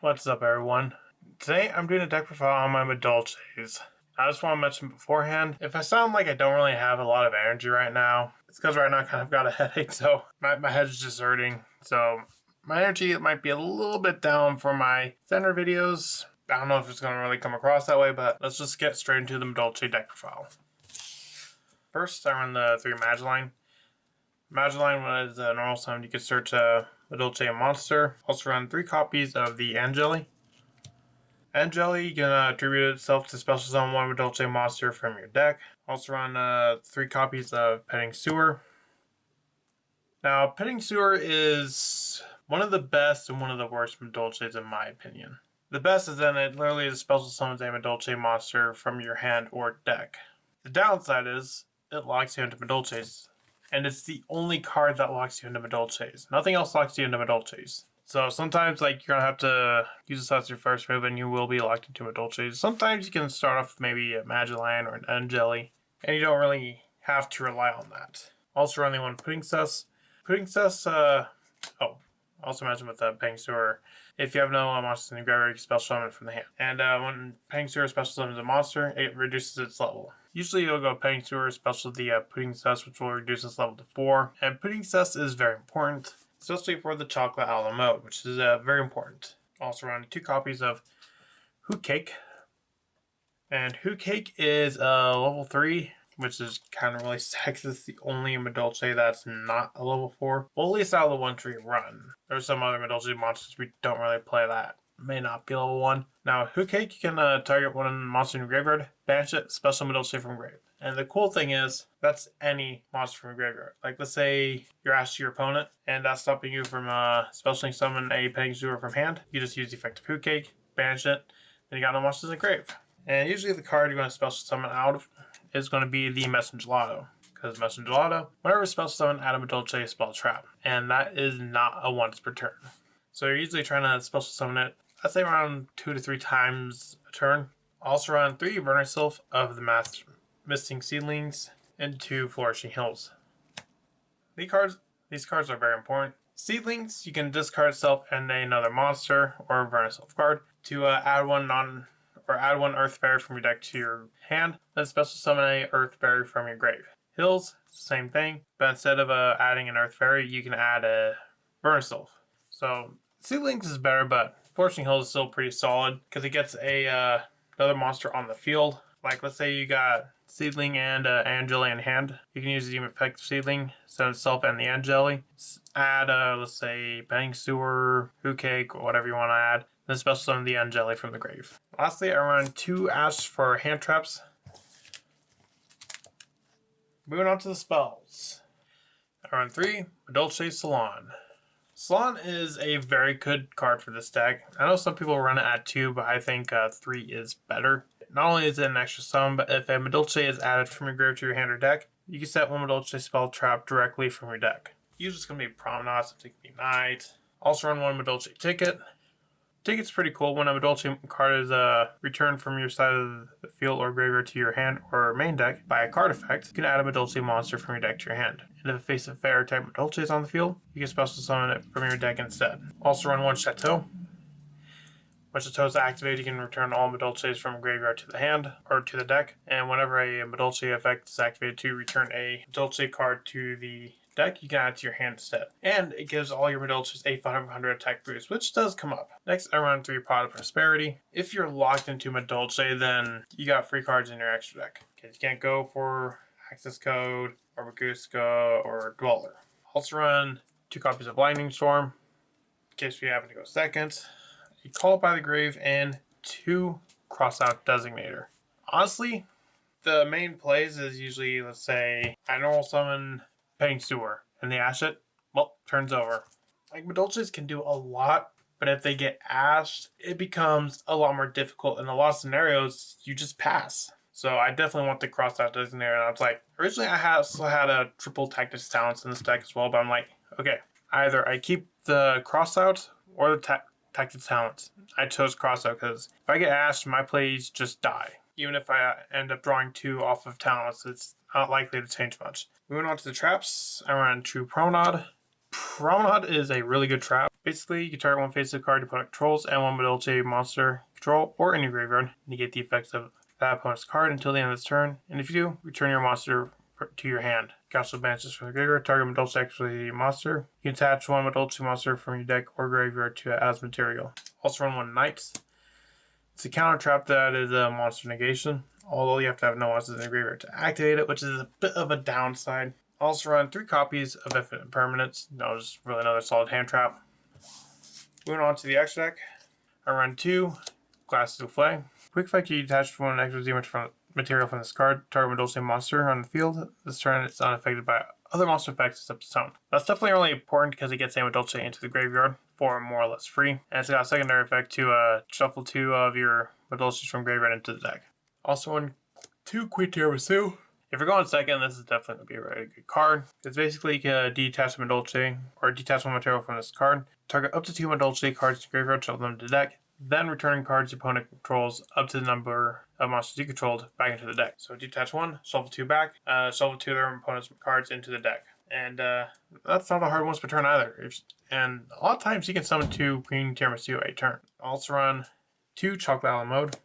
What's up, everyone? Today I'm doing a deck profile on my Madolches. I just want to mention beforehand, if I sound like I don't really have a lot of energy right now, it's because right now I kind of got a headache, so my head's just hurting. So my energy might be a little bit down for my center videos. I don't know if it's going to really come across that way, but let's just get straight into the Madolche deck profile. First, I run the 3 Madolche. Madolche was a normal summon. You could search Madolche and monster. Also run 3 copies of the Angeli. Angeli can attribute itself to special summon 1 Madolche monster from your deck. Also run 3 copies of Petting Sewer. Now, Petting Sewer is one of the best and one of the worst Madolches in my opinion. The best is that it literally is special summons a Madolche monster from your hand or deck. The downside is it locks you into Madolches, and it's the only card that locks you into Madolches. Nothing else locks you into Madolches. So sometimes you're going to have to use this as your first move and you will be locked into Madolches. Sometimes you can start off with maybe a Madolche or an Angeli, and you don't really have to rely on that. Also running one Pudding Cess. Pudding Cess, also mentioned with the Petting Sewer, if you have no monsters in the graveyard, you can special summon it from the hand. And when Petting Sewer special summons a monster, it reduces its level. Usually you'll go Petting Sewer special the Pudding Cess, which will reduce its level to 4. And Pudding Cess is very important, especially for the chocolate a la mode, which is very important. Also run 2 copies of Hoot Cake. And Hoot Cake is level 3, which is kind of really sexy. It's the only Madolche that's not a level 4. Well, at least out of the ones we run. There's some other Madolche monsters we don't really play that may not be level 1. Now, Hoot Cake, you can target one monster in your graveyard, banish it, special Madolche from grave. And the cool thing is, that's any monster from your graveyard. Like, let's say you're asked your opponent, and that's stopping you from specialing summon a Petting Sewer from hand. You just use the effect of Hoot Cake, banish it, then you got no monsters in grave. And usually the card you're going to special summon out of is going to be the Messengelado. Because Messengelado, whenever special summon, add a Madolche spell trap. And that is not a once per turn. So you're usually trying to special summon it, I'd say around 2 to 3 times a turn. Also run 3 Burner Sylph of the Misting Seedlings and 2 Flourishing Hills. These cards are very important. Seedlings, you can discard itself and another monster or Burner Sylph card to add one Earth Fairy from your deck to your hand, then special summon a Earth Fairy from your grave. Hills, same thing, but instead of adding an Earth Fairy, you can add a Burner Sylph. So Seedlings is better, but Flourishing Hills is still pretty solid because it gets another monster on the field. Like, let's say you got Seedling and Angeli in hand. You can use the effect of Seedling, send itself and the Angeli. Add, let's say, Petting Sewer, Hoot Cake, or whatever you want to add. Then special summon the Angeli from the grave. Lastly, I run 2 Ash for hand traps. Moving on to the spells. I run 3 Madolche Salon. Salon is a very good card for this deck. I know some people run it at 2, but I think 3 is better. Not only is it an extra summon, but if a Madolche is added from your grave to your hand or deck, you can set 1 Madolche spell trap directly from your deck. Usually it's going to be Promenade, something can be Night. Also run 1 Madolche Ticket. Ticket's pretty cool. When a Madolche card is returned from your side of the field or graveyard to your hand or main deck by a card effect, you can add a Madolche monster from your deck to your hand. And if a face of fair type Madolche is on the field, you can special summon it from your deck instead. Also run 1 Chateau. When Chateau is activated, you can return all Madolches from graveyard to the hand or to the deck. And whenever a Madolche effect is activated to return a Madolche card to the deck, you can add it to your hand instead. And it gives all your Madolches a 500 attack boost, which does come up. Next, I run 3 Pot of Prosperity. If you're locked into Madolche, then you got free cards in your extra deck. Okay, you can't go for Access Code, or Baguska, or Dweller. Also run 2 copies of Lightning Storm, in case we happen to go second. You Call It by the Grave, and 2 Crossout Designator. Honestly, the main plays is usually, let's say, I normal summon Petting Sewer, and they ash it, well, turns over. Like, Madolches can do a lot, but if they get ashed, it becomes a lot more difficult. In a lot of scenarios, you just pass. So I definitely want the Crossout Designator, and I was like, originally I also had a triple Tactics Talents in this deck as well, but I'm like, okay, either I keep the Crossout or the Tactics Talents. I chose Crossout because if I get ashed, my plays just die. Even if I end up drawing 2 off of Talents, it's not likely to change much. Moving on to the traps, I run 2 Promenade. Promenade is a really good trap. Basically, you can target one face of the card your opponent controls and one Madolche monster control or in your graveyard. Negate the effects of that opponent's card until the end of its turn, and if you do, return your monster to your hand. You can also banish this from the graveyard. Target Madolche actually monster. You can attach one Madolche monster from your deck or graveyard to it as material. Also run one Knights. It's a counter trap that is a monster negation, although you have to have no monsters in the graveyard to activate it, which is a bit of a downside. Also run 3 copies of Infinite Permanence. No, just really another solid hand trap. Moving on to the extra deck, I run 2 Glass Souffle. Quick effect, you detach one extra Z material from this card. Target Madolche monster on the field. This turn it's unaffected by other monster effects except its own. That's definitely really important because it gets a Madolche into the graveyard for more or less free. And it's got a secondary effect to shuffle 2 of your Madolches from graveyard into the deck. Also run 2 Queen Tiramisu. If you're going second, this is definitely going to be a very good card. It's basically you can detach a Madolche or detach one material from this card. Target up to 2 Madolche cards in your graveyard, shuffle them to the deck. Then returning cards your opponent controls up to the number of monsters you controlled back into the deck. So detach 1, shuffle 2 back, shuffle 2 of their opponent's cards into the deck. And that's not a hard once per turn either. And a lot of times you can summon 2 Queen Tiramisu a turn. Also run 2 Chocolate a la Mode.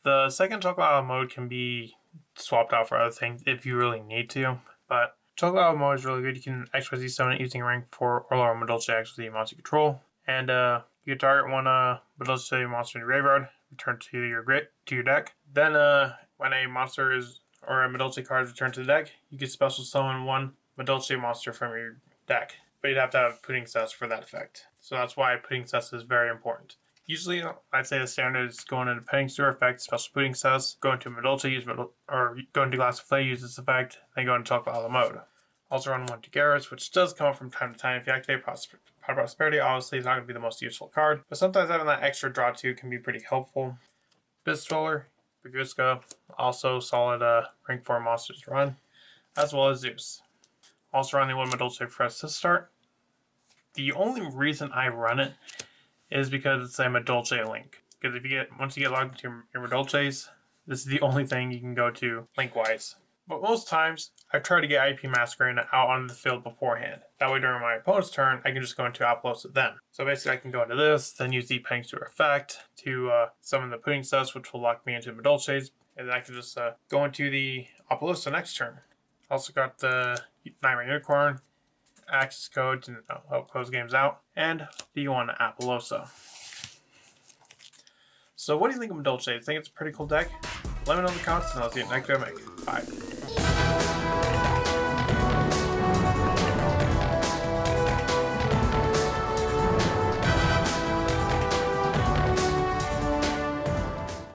The second Chocolate a la Mode can be swapped out for other things if you really need to, but Chocolate a la Mode is really good. You can XYZ summon it using rank 4 or lower Madolche XYZ monster control. And you can target one Madolche monster in your graveyard, return to your deck. Then when a monster is or a Madolche card is returned to the deck, you can special summon one Madolche monster from your deck. But you'd have to have Pudding Cess for that effect. So that's why Pudding Cess is very important. Usually, I'd say the standard is going into Petting Sewer effect, special Pudding Cess, go into Madolche, or go into Glass of Flay, use this effect, then go into Chocolate a la Mode. Also run 1 Tigeras, which does come up from time to time. If you activate Prosperity, obviously it's not going to be the most useful card, but sometimes having that extra draw 2 can be pretty helpful. Bistroller, Baguska, also solid rank 4 monsters to run, as well as Zeus. Also run the 1 Madolche Fresh to start. The only reason I run it is because it's a Madolche link. Because once you get logged into your Madolches, this is the only thing you can go to link-wise. But most times, I try to get IP Masquerade out on the field beforehand. That way during my opponent's turn, I can just go into Apollousa then. So basically I can go into this, then use the Petting Sewer effect to summon the Pudding Cess, which will lock me into Madolches, and then I can just go into the Apollousa next turn. Also got the Nightmare Unicorn, access code to help close games out, and the 1 Apollousa. So what do you think of Madolche? Do you think it's a pretty cool deck? Let me know in the comments and I'll see you next time. Bye.